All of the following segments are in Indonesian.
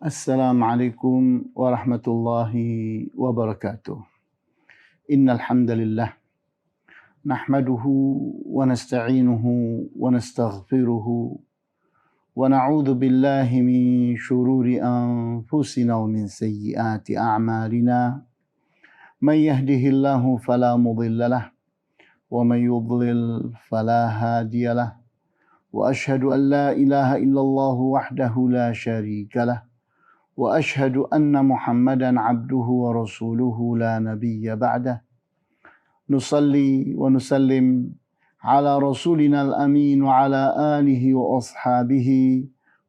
Assalamualaikum warahmatullahi wabarakatuh. Innal hamdalillah nahmaduhu wa nasta'inuhu wa nastaghfiruhu wa na'udzu billahi min shururi anfusina wa min sayyiati a'malina. May yahdihillahu fala mudilla lah wa may yudlil fala hadiya lah. Wa asyhadu an la ilaha illallah wahdahu la syarika lah. وأشهد أن محمدا عبده ورسوله لا نبي بعده نصلي ونسلم على رسولنا الأمين وعلى آله وأصحابه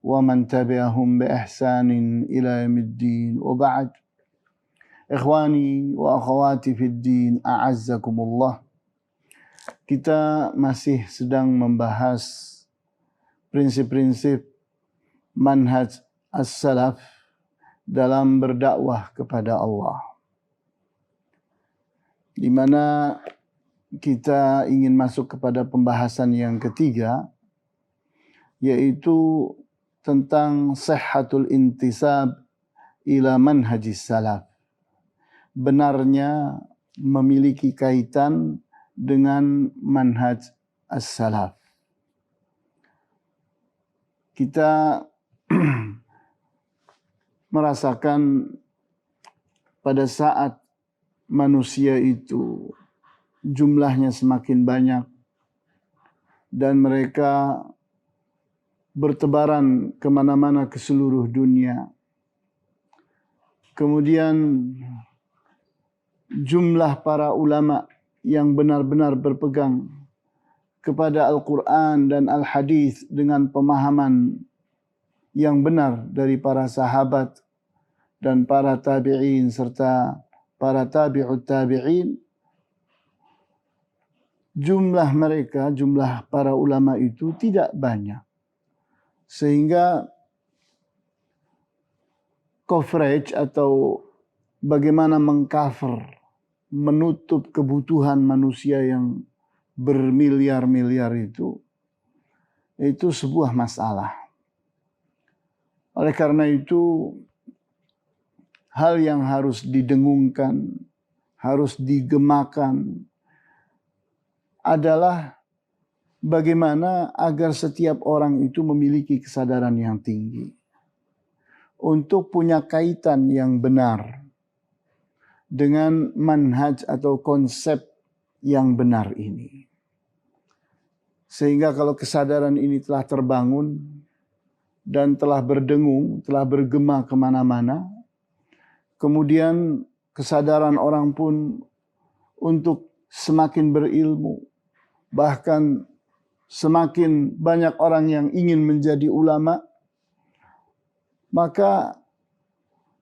ومن تبعهم بإحسان إلى يوم الدين وبعد إخواني وأخواتي في الدين أعزكم الله. Kita masih sedang membahas prinsip-prinsip manhaj as-salaf dalam berdakwah kepada Allah, di mana kita ingin masuk kepada pembahasan yang ketiga, yaitu tentang sihhatul intisab ila manhajis salaf, benarnya memiliki kaitan dengan manhaj as-salaf. Kita merasakan pada saat manusia itu jumlahnya semakin banyak dan mereka bertebaran kemana-mana ke seluruh dunia. Kemudian jumlah para ulama yang benar-benar berpegang kepada Al-Quran dan Al-Hadis dengan pemahaman yang benar dari para sahabat dan para tabi'in serta para tabi'ut tabi'in, jumlah mereka, jumlah para ulama itu tidak banyak. Sehingga coverage atau bagaimana mengcover, menutup kebutuhan manusia yang bermiliar-miliar itu sebuah masalah. Oleh karena itu, hal yang harus didengungkan, harus digemakan adalah bagaimana agar setiap orang itu memiliki kesadaran yang tinggi untuk punya kaitan yang benar dengan manhaj atau konsep yang benar ini. Sehingga kalau kesadaran ini telah terbangun dan telah berdengung, telah bergema kemana-mana, kemudian kesadaran orang pun untuk semakin berilmu, bahkan semakin banyak orang yang ingin menjadi ulama, maka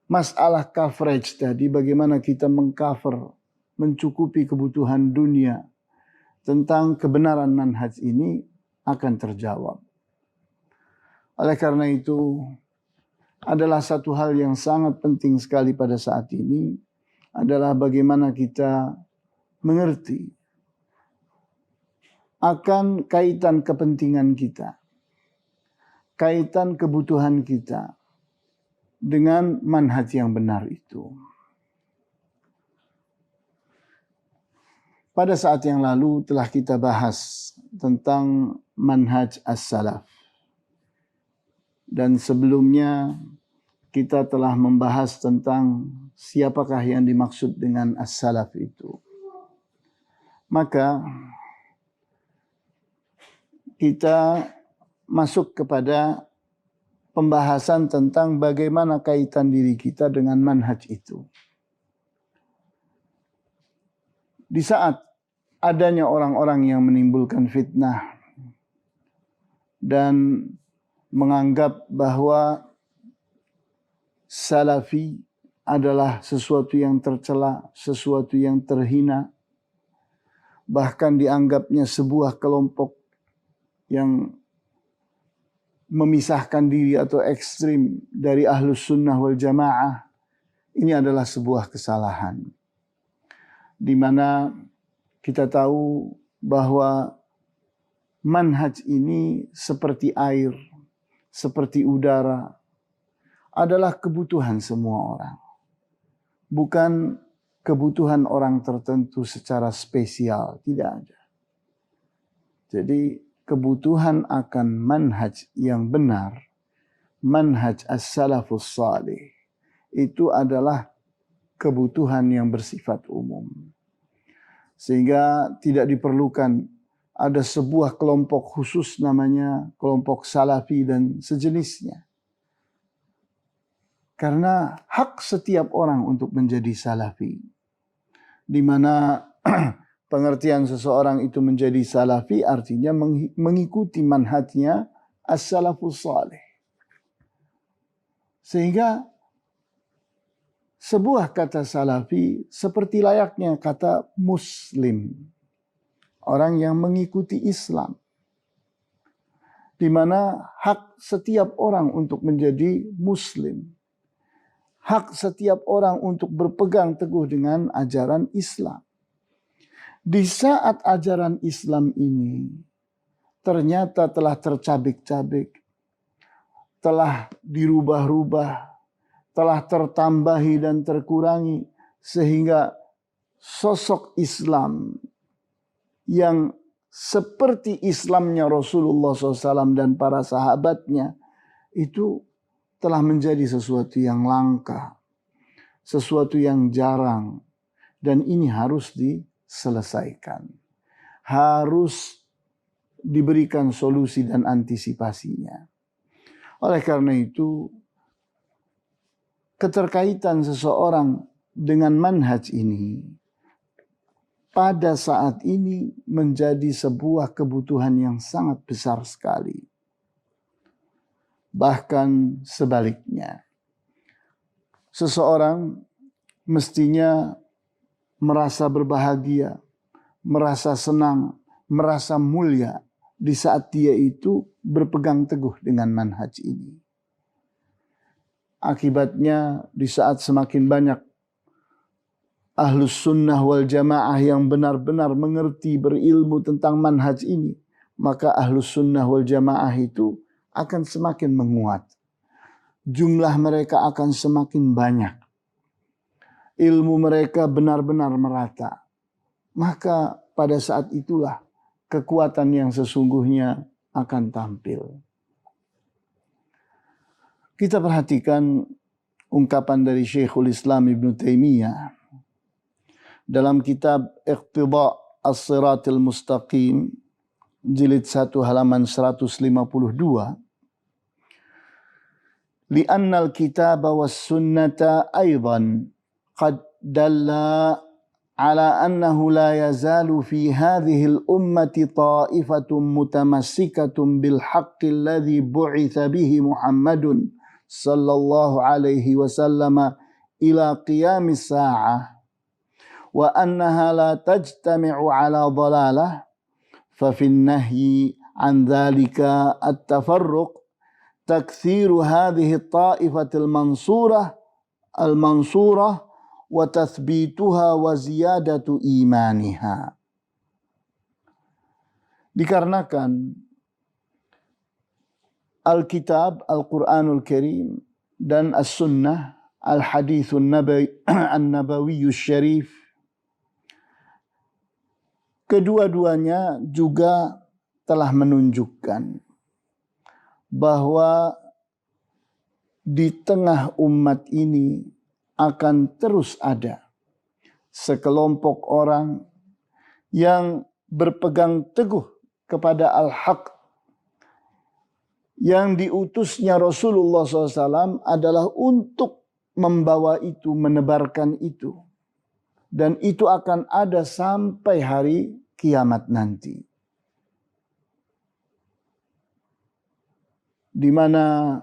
masalah coverage tadi, bagaimana kita mengcover, mencukupi kebutuhan dunia tentang kebenaran manhaj ini akan terjawab. Oleh karena itu, adalah satu hal yang sangat penting sekali pada saat ini adalah bagaimana kita mengerti akan kaitan kepentingan kita, kaitan kebutuhan kita dengan manhaj yang benar itu. Pada saat yang lalu telah kita bahas tentang manhaj as-salaf. Dan sebelumnya kita telah membahas tentang siapakah yang dimaksud dengan as-salaf itu. Maka kita masuk kepada pembahasan tentang bagaimana kaitan diri kita dengan manhaj itu. Di saat adanya orang-orang yang menimbulkan fitnah dan menganggap bahwa salafi adalah sesuatu yang tercela, sesuatu yang terhina, bahkan dianggapnya sebuah kelompok yang memisahkan diri atau ekstrim dari ahlus sunnah wal jamaah. Ini adalah sebuah kesalahan, di mana kita tahu bahwa manhaj ini seperti air, seperti udara. adalah kebutuhan semua orang. Bukan kebutuhan orang tertentu secara spesial, tidak ada. Jadi kebutuhan akan manhaj yang benar, manhaj as-salafus salih, itu adalah kebutuhan yang bersifat umum. Sehingga tidak diperlukan ada sebuah kelompok khusus namanya kelompok salafi dan sejenisnya. Karena hak setiap orang untuk menjadi salafi. Di mana pengertian seseorang itu menjadi salafi artinya mengikuti manhajnya as-salafus salih. Sehingga sebuah kata salafi seperti layaknya kata muslim. Orang yang mengikuti Islam. Di mana hak setiap orang untuk menjadi muslim. Hak setiap orang untuk berpegang teguh dengan ajaran Islam. Di saat ajaran Islam ini ternyata telah tercabik-cabik, telah dirubah-rubah, telah tertambahi dan terkurangi, sehingga sosok Islam yang seperti Islamnya Rasulullah SAW dan para sahabatnya itu telah menjadi sesuatu yang langka, sesuatu yang jarang, dan ini harus diselesaikan. Harus diberikan solusi dan antisipasinya. Oleh karena itu, keterkaitan seseorang dengan manhaj ini pada saat ini menjadi sebuah kebutuhan yang sangat besar sekali. Bahkan sebaliknya, seseorang mestinya merasa berbahagia, merasa senang, merasa mulia di saat dia itu berpegang teguh dengan manhaj ini. Akibatnya di saat semakin banyak ahlus sunnah wal jamaah yang benar-benar mengerti, berilmu tentang manhaj ini, maka ahlus sunnah wal jamaah itu akan semakin menguat. Jumlah mereka akan semakin banyak. Ilmu mereka benar-benar merata. Maka pada saat itulah kekuatan yang sesungguhnya akan tampil. Kita perhatikan ungkapan dari Syekhul Islam Ibn Taimiyah dalam kitab Iqtida' As-Siratil Mustaqim jilid 1 halaman 152. لأن الكتاب والسنة أيضا قد دل على أنه لا يزال في هذه الأمة طائفة متمسكة بالحق الذي بعث به محمد صلى الله عليه وسلم إلى قيام الساعة وأنها لا تجتمع على ضلالة ففي النهي عن ذلك التفرق تكثير هذه الطائفة المنصورة وتثبيتها وزيادة إيمانها. Dikarenakan Alkitab, Al-Quranul Karim dan As-Sunnah, Al-Hadithun An-Nabawiyyus Syarif, kedua-duanya juga telah menunjukkan bahwa di tengah umat ini akan terus ada sekelompok orang yang berpegang teguh kepada al-haq yang diutusnya Rasulullah SAW adalah untuk membawa itu, menebarkan itu. Dan itu akan ada sampai hari kiamat nanti. Di mana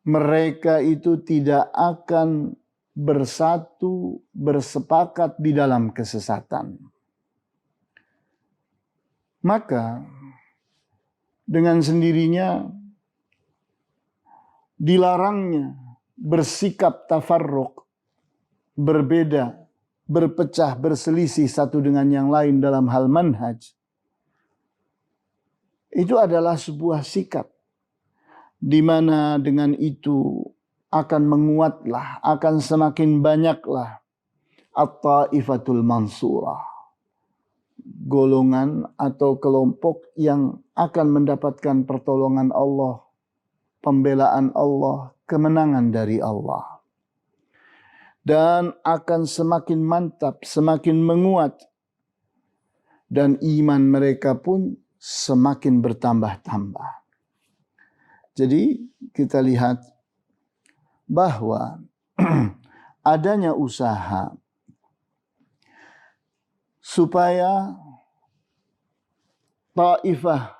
mereka itu tidak akan bersatu, bersepakat di dalam kesesatan. Maka dengan sendirinya dilarangnya bersikap tafarruq, berbeda, berpecah, berselisih satu dengan yang lain dalam hal manhaj. Itu adalah sebuah sikap di mana dengan itu akan menguatlah, akan semakin banyaklah at-taifatul mansurah, golongan atau kelompok yang akan mendapatkan pertolongan Allah, pembelaan Allah, kemenangan dari Allah. Dan akan semakin mantap, semakin menguat. Dan iman mereka pun semakin bertambah-tambah. Jadi kita lihat bahwa adanya usaha supaya taifah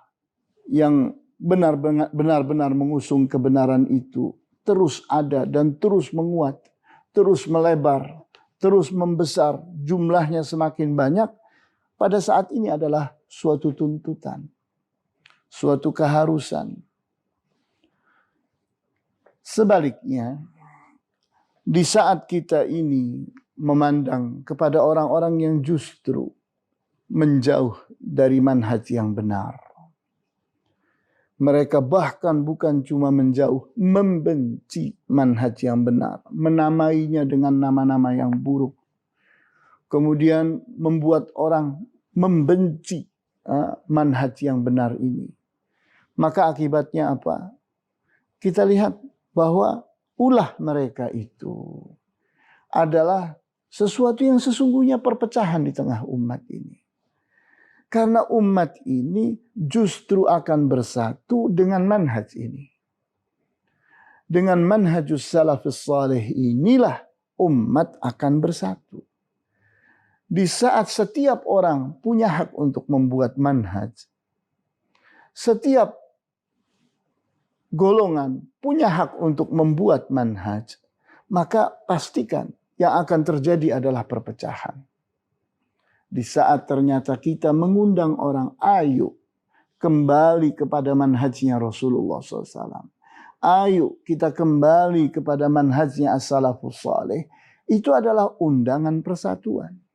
yang benar-benar mengusung kebenaran itu terus ada dan terus menguat, terus melebar, terus membesar, jumlahnya semakin banyak, pada saat ini adalah suatu tuntutan, suatu keharusan. Sebaliknya, di saat kita ini memandang kepada orang-orang yang justru menjauh dari manhaj yang benar, mereka bahkan bukan cuma menjauh, membenci manhaj yang benar, menamainya dengan nama-nama yang buruk. Kemudian membuat orang membenci manhaj yang benar ini. Maka akibatnya apa? Kita lihat bahwa ulah mereka itu adalah sesuatu yang sesungguhnya perpecahan di tengah umat ini. Karena umat ini justru akan bersatu dengan manhaj ini. Dengan manhajus salafus salih inilah umat akan bersatu. Di saat setiap orang punya hak untuk membuat manhaj, setiap golongan punya hak untuk membuat manhaj, maka pastikan yang akan terjadi adalah perpecahan. Di saat ternyata kita mengundang orang, ayo kembali kepada manhajnya Rasulullah SAW. Ayo kita kembali kepada manhajnya as-salafus salih. Itu adalah undangan persatuan.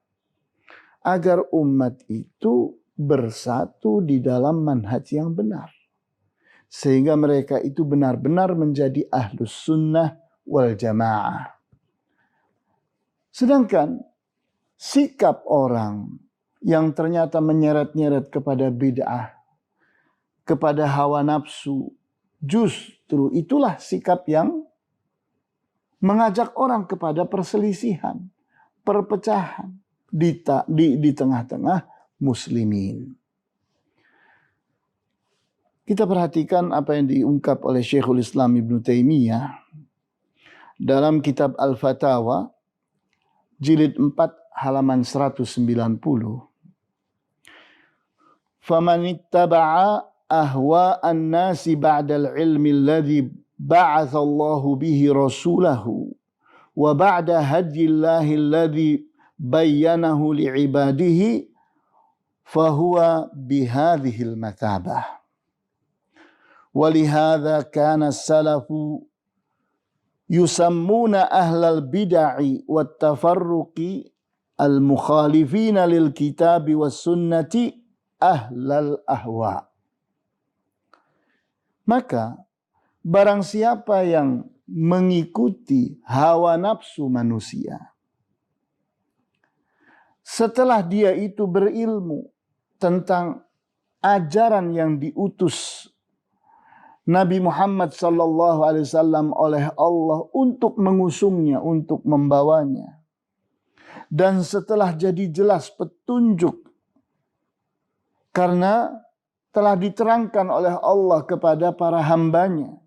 Agar umat itu bersatu di dalam manhaj yang benar. Sehingga mereka itu benar-benar menjadi ahlus sunnah wal jamaah. Sedangkan sikap orang yang ternyata menyeret-nyeret kepada bid'ah, kepada hawa nafsu, justru itulah sikap yang mengajak orang kepada perselisihan, perpecahan di tengah-tengah muslimin. Kita perhatikan apa yang diungkap oleh Syekhul Islam Ibn Taimiyah dalam kitab Al-Fatawa, jilid 4, halaman 190. Faman ittaba'a ahwa'an nasi ba'dal ilmi alladhi ba'atha Allahu bihi rasulahu wa ba'da hadillahi alladhi bayyanahu li'ibadihi fahuwa bihadhil mathabah. ولهذا كان السلف يسمون أهل البدع والتفرق المخالفين للكتاب والسنة أهل الأهواء. Maka barang siapa yang mengikuti hawa nafsu manusia, setelah dia itu berilmu tentang ajaran yang diutus Nabi Muhammad SAW oleh Allah untuk mengusungnya, untuk membawanya. Dan setelah jadi jelas petunjuk, karena telah diterangkan oleh Allah kepada para hambanya,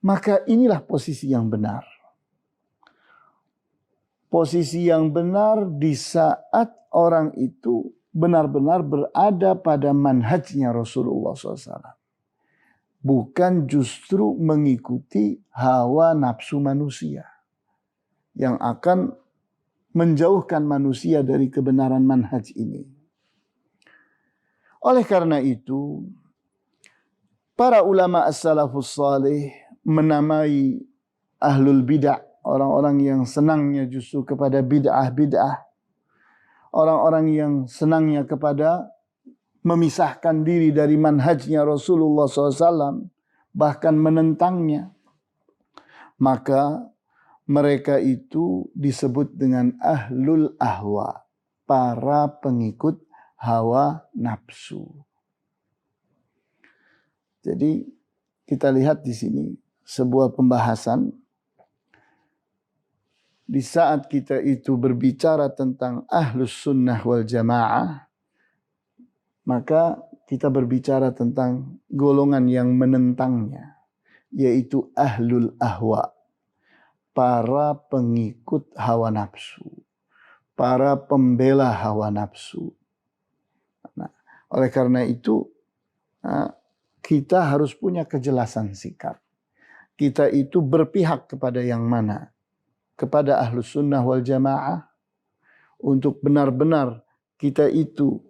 maka inilah posisi yang benar. Posisi yang benar di saat orang itu benar-benar berada pada manhajnya Rasulullah SAW. Bukan justru mengikuti hawa nafsu manusia yang akan menjauhkan manusia dari kebenaran manhaj ini. Oleh karena itu, para ulama as-salafus salih menamai ahlul bid'ah, orang-orang yang senangnya justru kepada bid'ah-bid'ah, orang-orang yang senangnya kepada memisahkan diri dari manhajnya Rasulullah SAW, bahkan menentangnya. maka mereka itu disebut dengan ahlul ahwa, para pengikut hawa nafsu. Jadi kita lihat di sini sebuah pembahasan. Di saat kita itu berbicara tentang ahlus sunnah wal jamaah, maka kita berbicara tentang golongan yang menentangnya, yaitu ahlul ahwa, para pengikut hawa nafsu, para pembela hawa nafsu. Nah, oleh karena itu kita harus punya kejelasan sikap. Kita itu berpihak kepada yang mana? Kepada ahlus sunnah wal jamaah, untuk benar-benar kita itu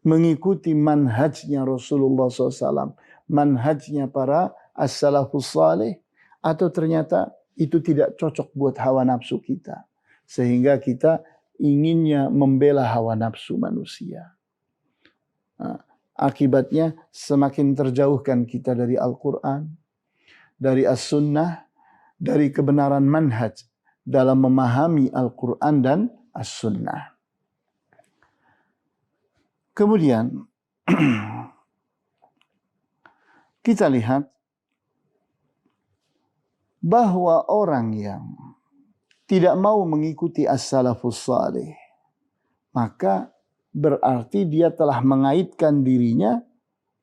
mengikuti manhajnya Rasulullah SAW, manhajnya para as-salafus salih, atau ternyata itu tidak cocok buat hawa nafsu kita, sehingga kita inginnya membela hawa nafsu manusia. Akibatnya semakin terjauhkan kita dari Al-Quran, dari as-sunnah, dari kebenaran manhaj dalam memahami Al-Quran dan as-sunnah. Kemudian kita lihat bahwa orang yang tidak mau mengikuti as-salafus salih, maka berarti dia telah mengaitkan dirinya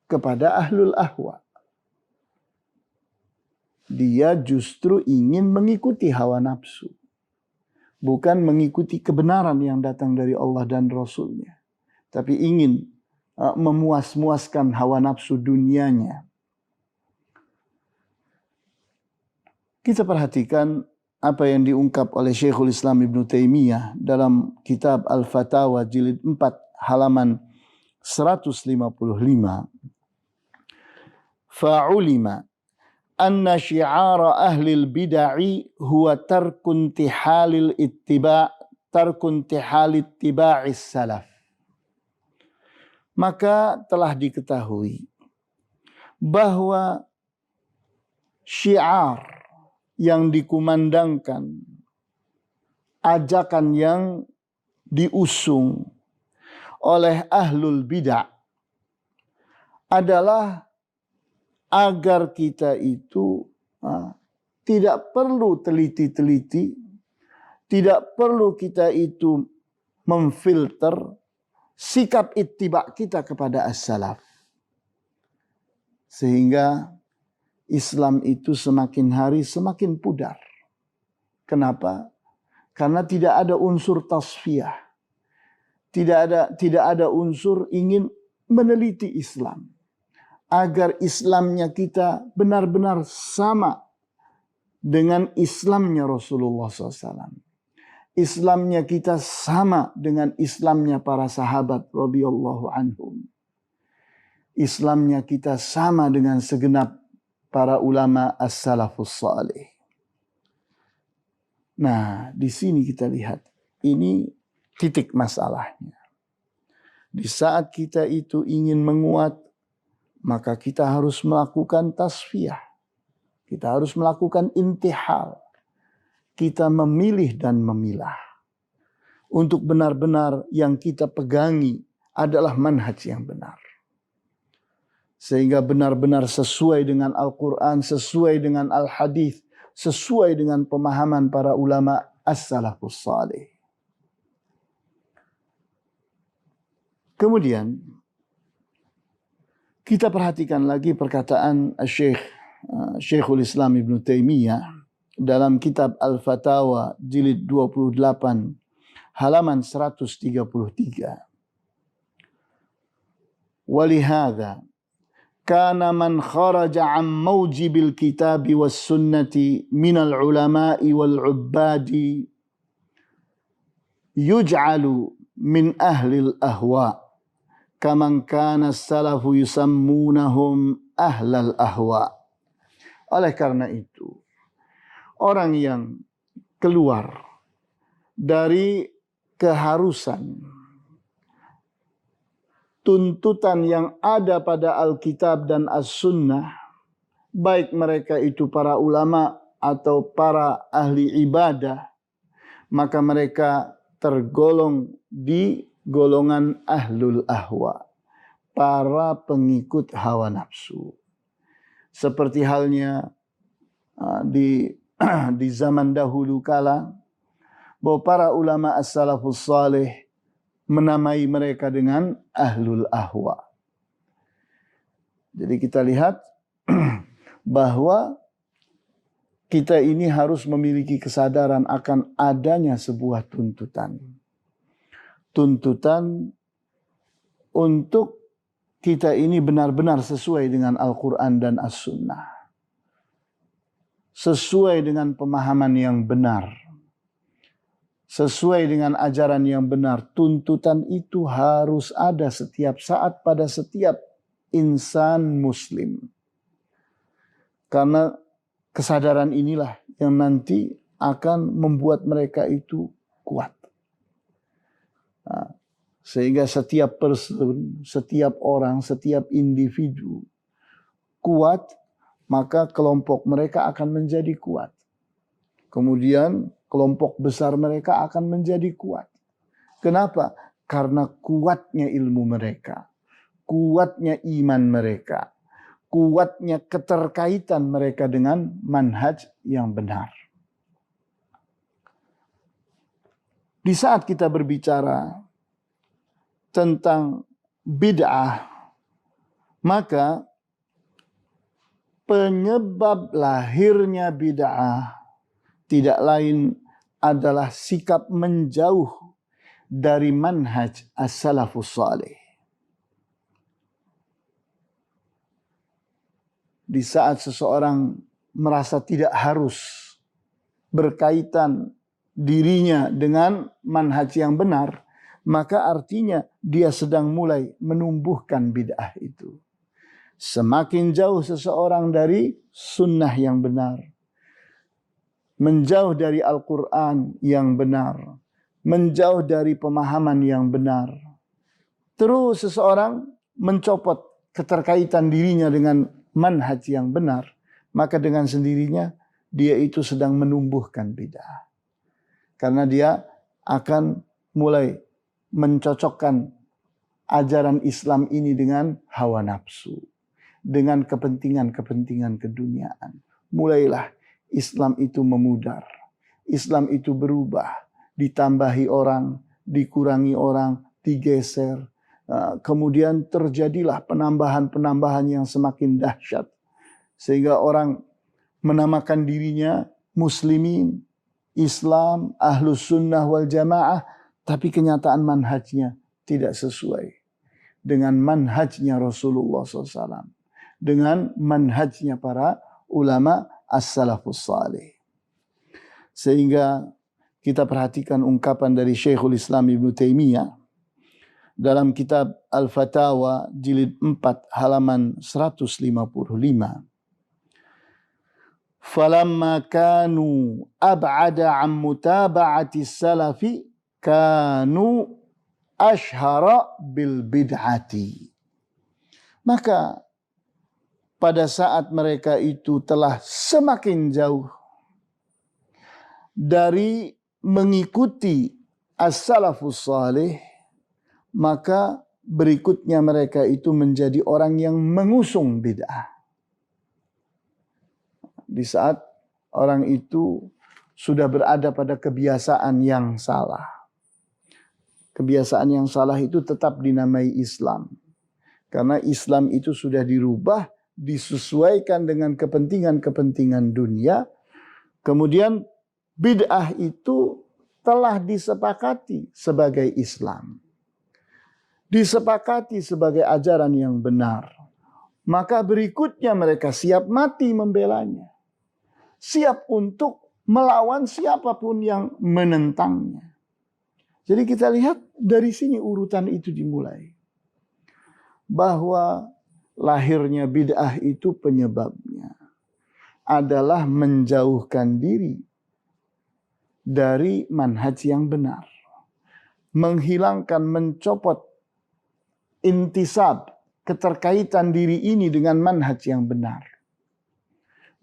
kepada ahlul ahwa. Dia justru ingin mengikuti hawa nafsu, bukan mengikuti kebenaran yang datang dari Allah dan Rasulnya, tapi ingin memuas-muaskan hawa nafsu dunianya. Kita perhatikan apa yang diungkap oleh Syekhul Islam Ibnu Taimiyah dalam kitab Al-Fatawa jilid 4 halaman 155. Fa'ulima anna syi'ara ahlil bid'ah huwa tarkun tihalil ittiba' tarkun tihalit tiba'is salaf. Maka telah diketahui bahwa syiar yang dikumandangkan, ajakan yang diusung oleh ahlul bid'ah adalah agar kita itu tidak perlu teliti-teliti, tidak perlu kita itu memfilter sikap ittiba kita kepada as-salaf. Sehingga Islam itu semakin hari semakin pudar. Kenapa? Karena tidak ada unsur tasfiyah. Tidak ada unsur ingin meneliti Islam, agar Islamnya kita benar-benar sama dengan Islamnya Rasulullah SAW. Islamnya kita sama dengan Islamnya para sahabat radhiyallahu anhum. Islamnya kita sama dengan segenap para ulama as-salafus salih. Nah, di sini kita lihat, ini titik masalahnya. Di saat kita itu ingin menguat, maka kita harus melakukan tasfiyah. Kita harus melakukan intihal. Kita memilih dan memilah. Untuk benar-benar yang kita pegangi adalah manhaj yang benar. Sehingga benar-benar sesuai dengan Al-Quran, sesuai dengan Al-Hadith, sesuai dengan pemahaman para ulama as-salafus salih. Kemudian kita perhatikan lagi perkataan Syekhul Islam Ibnu Taimiyah dalam kitab Al-Fatawa jilid 28 halaman 133. Walihada kana man kharaja an mawjibil kitabi was sunnati minal ulama'i wal ubbadi yuj'alu min ahlil ahwa kaman kana salafu yusammunahum ahlal ahwa. Oleh karena itu, orang yang keluar dari keharusan tuntutan yang ada pada Alkitab dan As-Sunnah, baik mereka itu para ulama atau para ahli ibadah, maka mereka tergolong di golongan ahlul ahwa, para pengikut hawa nafsu. Seperti halnya di zaman dahulu kala, bahwa para ulama as-salafus salih menamai mereka dengan ahlul ahwa. Jadi kita lihat bahwa kita ini harus memiliki kesadaran akan adanya sebuah tuntutan. Tuntutan untuk kita ini benar-benar sesuai dengan Al-Quran dan As-Sunnah. Sesuai dengan pemahaman yang benar. Sesuai dengan ajaran yang benar. Tuntutan itu harus ada setiap saat pada setiap insan muslim. Karena kesadaran inilah yang nanti akan membuat mereka itu kuat. Sehingga setiap person, setiap orang, setiap individu kuat, maka kelompok mereka akan menjadi kuat. Kemudian kelompok besar mereka akan menjadi kuat. Kenapa? Karena kuatnya ilmu mereka, kuatnya iman mereka, kuatnya keterkaitan mereka dengan manhaj yang benar. Di saat kita berbicara tentang bid'ah, maka penyebab lahirnya bid'ah tidak lain adalah sikap menjauh dari manhaj as-salafus salih. Di saat seseorang merasa tidak harus berkaitan dirinya dengan manhaj yang benar, maka artinya dia sedang mulai menumbuhkan bid'ah itu. Semakin jauh seseorang dari sunnah yang benar, menjauh dari Al-Quran yang benar, menjauh dari pemahaman yang benar, terus seseorang mencopot keterkaitan dirinya dengan manhaj yang benar, maka dengan sendirinya dia itu sedang menumbuhkan bid'ah. Karena dia akan mulai mencocokkan ajaran Islam ini dengan hawa nafsu, dengan kepentingan-kepentingan keduniaan. Mulailah Islam itu memudar, Islam itu berubah, ditambahi orang, dikurangi orang, digeser. Kemudian terjadilah penambahan-penambahan yang semakin dahsyat. Sehingga orang menamakan dirinya muslimin, Islam, ahlus sunnah wal jamaah, tapi kenyataan manhajnya tidak sesuai dengan manhajnya Rasulullah SAW, dengan manhajnya para ulama as-salafus salih. Sehingga kita perhatikan ungkapan dari Syekhul Islam Ibn Taimiyah dalam kitab Al-Fatawa jilid 4 halaman 155. Falamma kanu ab'ada an mutaba'ati salafi kanu ashhara bil bid'ati. Maka pada saat mereka itu telah semakin jauh dari mengikuti as-salafus salih, maka berikutnya mereka itu menjadi orang yang mengusung bid'ah. Di saat orang itu sudah berada pada kebiasaan yang salah. Kebiasaan yang salah itu tetap dinamai Islam. Karena Islam itu sudah dirubah, disesuaikan dengan kepentingan-kepentingan dunia. Kemudian bid'ah itu telah disepakati sebagai Islam. Disepakati sebagai ajaran yang benar. Maka berikutnya mereka siap mati membelanya. Siap untuk melawan siapapun yang menentangnya. Jadi kita lihat dari sini urutan itu dimulai. Bahwa lahirnya bid'ah itu penyebabnya adalah menjauhkan diri dari manhaj yang benar. Menghilangkan, mencopot intisab, keterkaitan diri ini dengan manhaj yang benar.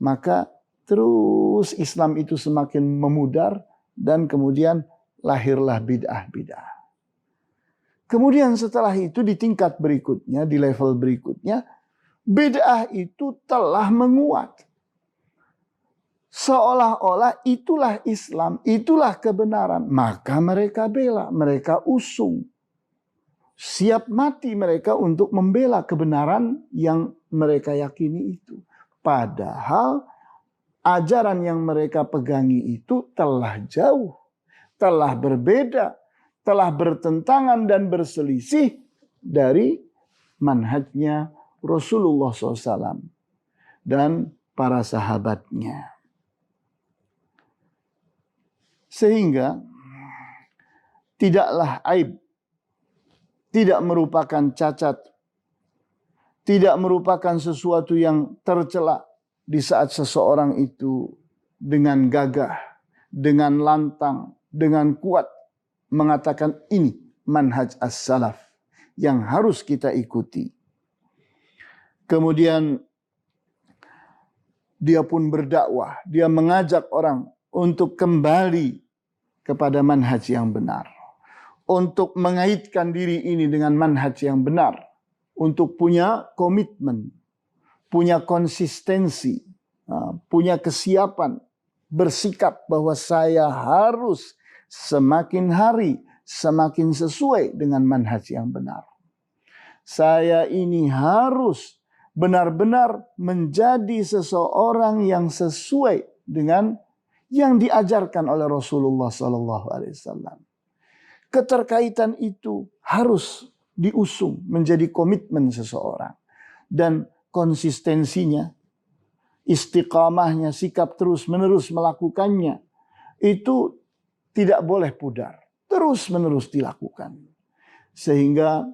Maka Terus Islam itu semakin memudar dan kemudian lahirlah bid'ah-bid'ah. Kemudian setelah itu di tingkat berikutnya, di level berikutnya, bid'ah itu telah menguat. Seolah-olah itulah Islam, itulah kebenaran. Maka mereka bela, mereka usung. Siap mati mereka untuk membela kebenaran yang mereka yakini itu. Padahal ajaran yang mereka pegangi itu telah jauh, telah berbeda, telah bertentangan dan berselisih dari manhajnya Rasulullah SAW dan para sahabatnya. Sehingga tidaklah aib, tidak merupakan cacat, tidak merupakan sesuatu yang tercela di saat seseorang itu dengan gagah, dengan lantang, dengan kuat mengatakan ini manhaj as-salaf yang harus kita ikuti. Kemudian dia pun berdakwah, dia mengajak orang untuk kembali kepada manhaj yang benar. Untuk mengaitkan diri ini dengan manhaj yang benar. Untuk punya komitmen, punya konsistensi, punya kesiapan, bersikap bahwa saya harus semakin hari semakin sesuai dengan manhaj yang benar. Saya ini harus benar-benar menjadi seseorang yang sesuai dengan yang diajarkan oleh Rasulullah SAW. Keterkaitan itu harus diusung menjadi komitmen seseorang. Dan konsistensinya, istiqamahnya, sikap terus-menerus melakukannya, itu tidak boleh pudar. Terus-menerus dilakukan. Sehingga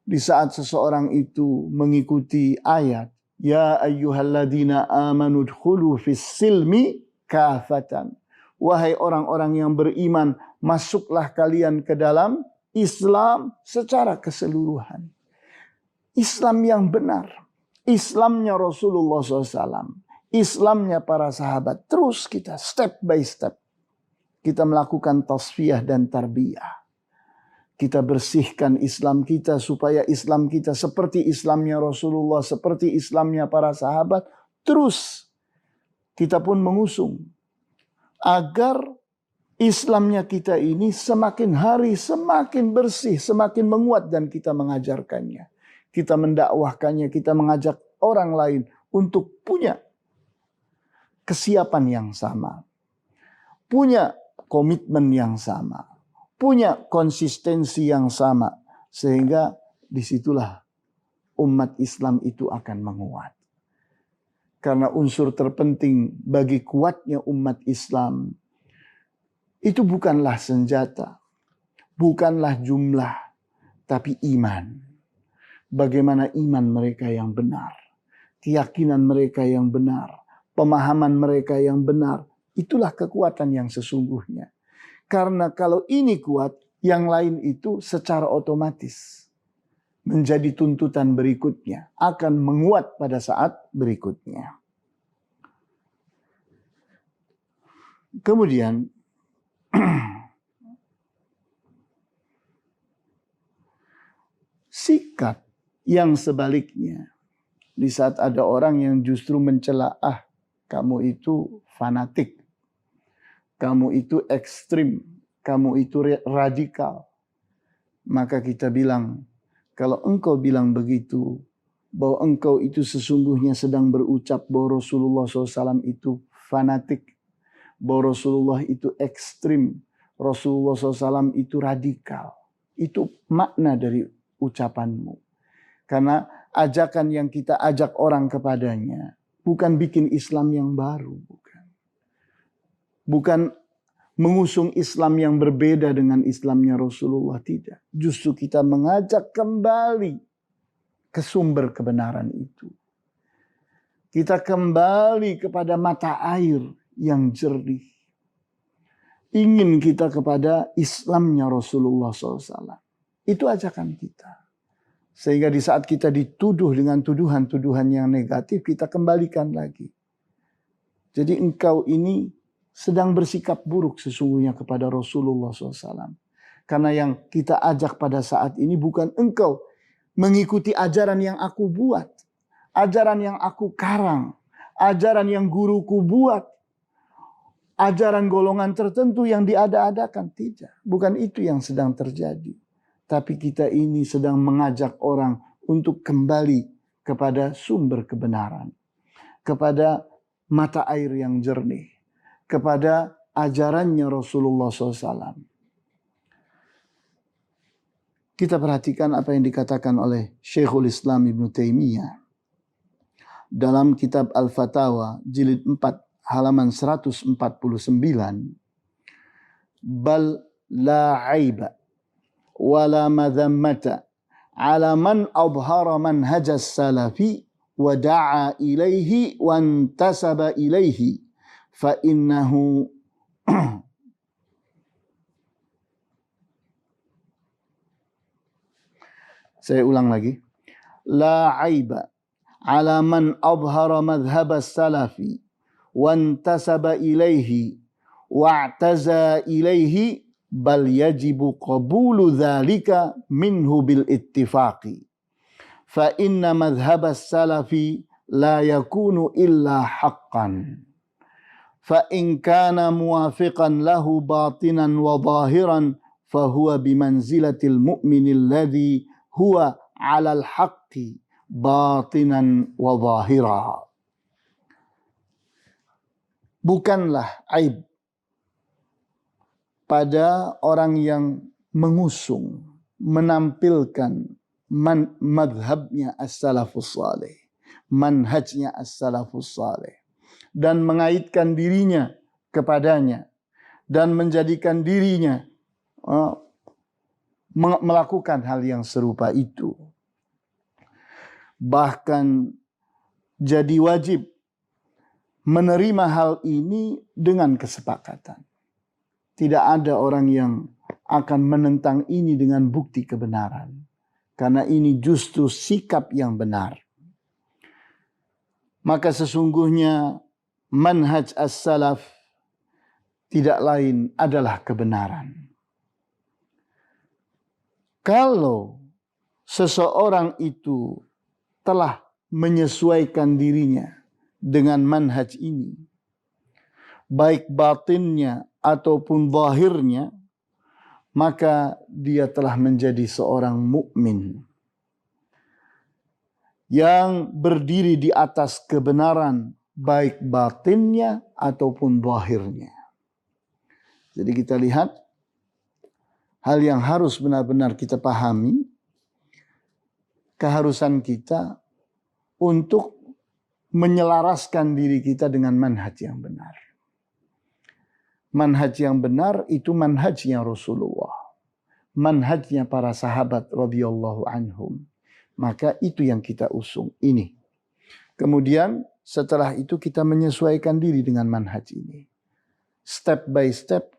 di saat seseorang itu mengikuti ayat, Ya ayyuhalladzina amanu dkhulu fis silmi kafatan. Wahai orang-orang yang beriman, masuklah kalian ke dalam Islam secara keseluruhan. Islam yang benar. Islamnya Rasulullah SAW. Islamnya para sahabat. Terus kita step by step. Kita melakukan tasfiyah dan tarbiyah. Kita bersihkan Islam kita supaya Islam kita seperti Islamnya Rasulullah, seperti Islamnya para sahabat. Terus kita pun mengusung agar Islamnya kita ini semakin hari semakin bersih, semakin menguat dan kita mengajarkannya. Kita mendakwahkannya, kita mengajak orang lain untuk punya kesiapan yang sama. Punya komitmen yang sama. Punya konsistensi yang sama. Sehingga disitulah umat Islam itu akan menguat. Karena unsur terpenting bagi kuatnya umat Islam itu bukanlah senjata, bukanlah jumlah, tapi iman. Bagaimana iman mereka yang benar, keyakinan mereka yang benar, pemahaman mereka yang benar, itulah kekuatan yang sesungguhnya. Karena kalau ini kuat, yang lain itu secara otomatis menjadi tuntutan berikutnya, akan menguat pada saat berikutnya. Kemudian sikap yang sebaliknya, di saat ada orang yang justru mencela, kamu itu fanatik, kamu itu ekstrim, kamu itu radikal. Maka kita bilang, kalau engkau bilang begitu, bahwa engkau itu sesungguhnya sedang berucap bahwa Rasulullah SAW itu fanatik, bahwa Rasulullah itu ekstrim, Rasulullah SAW itu radikal. Itu makna dari ucapanmu. Karena ajakan yang kita ajak orang kepadanya bukan bikin Islam yang baru, bukan mengusung Islam yang berbeda dengan Islamnya Rasulullah, tidak. Justru kita mengajak kembali ke sumber kebenaran itu. Kita kembali kepada mata air yang jernih. Ingin kita kepada Islamnya Rasulullah SAW. Itu ajakan kita. Sehingga di saat kita dituduh dengan tuduhan-tuduhan yang negatif, kita kembalikan lagi. Jadi engkau ini sedang bersikap buruk sesungguhnya kepada Rasulullah SAW. Karena yang kita ajak pada saat ini bukan engkau mengikuti ajaran yang aku buat, ajaran yang aku karang, ajaran yang guruku buat, ajaran golongan tertentu yang diada-adakan. Tidak, bukan itu yang sedang terjadi. Tapi kita ini sedang mengajak orang untuk kembali kepada sumber kebenaran, kepada mata air yang jernih, kepada ajarannya Rasulullah SAW. Kita perhatikan apa yang dikatakan oleh Syekhul Islam Ibn Taimiyah dalam kitab Al-Fatawa jilid 4 halaman 149. Bal la aiba wala madhammata ala man abhara manhaj as-salafi wa da'a ilaihi wa intasaba ilaihi fa innahu Saya ulang lagi. La aiba ala man abhara madhhab as-salafi wa intasaba ilaihi wa'taza ilaihi bal yajibu qabulu dhalika minhu bil ittifaqi fa inna madhhab as-salafi la yakunu illa haqqan fa in kana muwafiqan lahu batinan wa zahiran fa huwa bimanzilatil mu'minil ladzi huwa 'alal haqqi batinan wa zahira. Bukanlah aib pada orang yang mengusung, menampilkan madhabnya as-salafus salih, manhajnya as-salafus salih, dan mengaitkan dirinya kepadanya, dan menjadikan dirinya melakukan hal yang serupa itu. Bahkan jadi wajib menerima hal ini dengan kesepakatan. Tidak ada orang yang akan menentang ini dengan bukti kebenaran. Karena ini justru sikap yang benar. Maka sesungguhnya manhaj as-salaf tidak lain adalah kebenaran. Kalau seseorang itu telah menyesuaikan dirinya dengan manhaj ini, baik batinnya ataupun zahirnya, maka dia telah menjadi seorang mukmin yang berdiri di atas kebenaran, baik batinnya ataupun zahirnya. Jadi kita lihat hal yang harus benar-benar kita pahami, keharusan kita untuk menyelaraskan diri kita dengan manhaj yang benar. Manhaj yang benar itu manhajnya Rasulullah, manhajnya para sahabat radhiyallahu anhum. Maka itu yang kita usung ini. Kemudian setelah itu kita menyesuaikan diri dengan manhaj ini. Step by step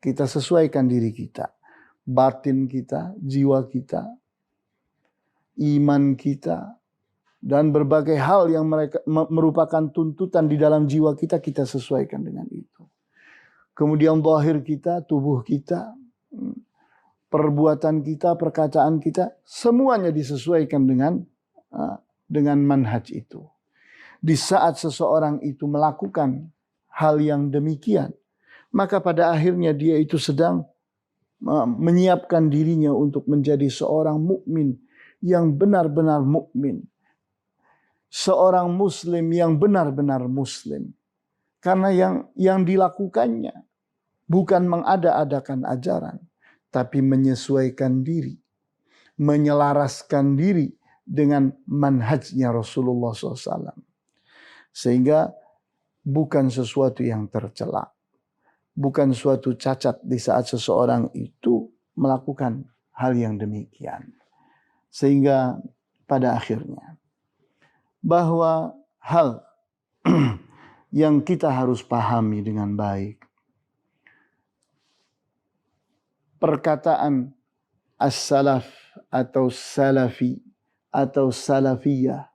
kita sesuaikan diri kita, batin kita, jiwa kita, iman kita, dan berbagai hal yang merupakan tuntutan di dalam jiwa kita, kita sesuaikan dengan itu. Kemudian zahir kita, tubuh kita, perbuatan kita, perkataan kita, semuanya disesuaikan dengan manhaj itu. Di saat seseorang itu melakukan hal yang demikian, maka pada akhirnya dia itu sedang menyiapkan dirinya untuk menjadi seorang mukmin yang benar-benar mukmin, seorang muslim yang benar-benar muslim. Karena yang dilakukannya bukan mengada-adakan ajaran, tapi menyesuaikan diri, menyelaraskan diri dengan manhajnya Rasulullah SAW. Sehingga bukan sesuatu yang tercela, bukan suatu cacat di saat seseorang itu melakukan hal yang demikian. Sehingga pada akhirnya bahwa hal yang kita harus pahami dengan baik, perkataan as-salaf atau salafi atau salafiyah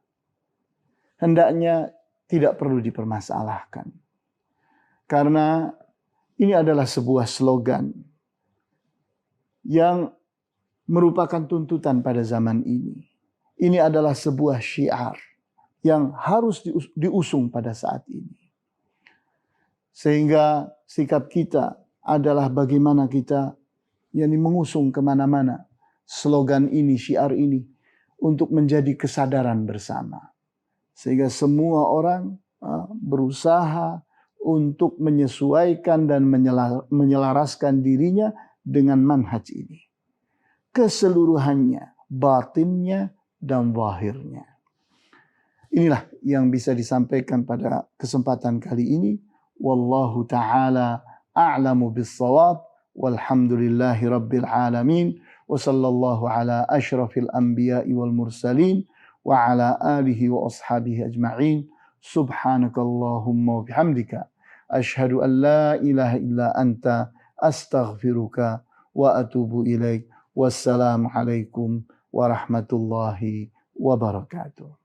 hendaknya tidak perlu dipermasalahkan. Karena ini adalah sebuah slogan yang merupakan tuntutan pada zaman ini. Ini adalah sebuah syiar yang harus diusung pada saat ini. Sehingga sikap kita adalah bagaimana kita mengusung kemana-mana slogan ini, syiar ini, untuk menjadi kesadaran bersama. Sehingga semua orang berusaha untuk menyesuaikan dan menyelaraskan dirinya dengan manhaj ini. Keseluruhannya, batinnya dan zahirnya. Inilah yang bisa disampaikan pada kesempatan kali ini. Wallahu ta'ala a'lamu bis-shawab. Walhamdulillahi rabbil alamin. Wa sallallahu ala asyrafil anbiya'i wal mursalin. Wa ala alihi wa ashabihi ajma'in. Subhanakallahumma wa bihamdika. Ashhadu an la ilaha illa anta astaghfiruka wa atubu ilaik. Wassalamualaikum warahmatullahi wabarakatuh.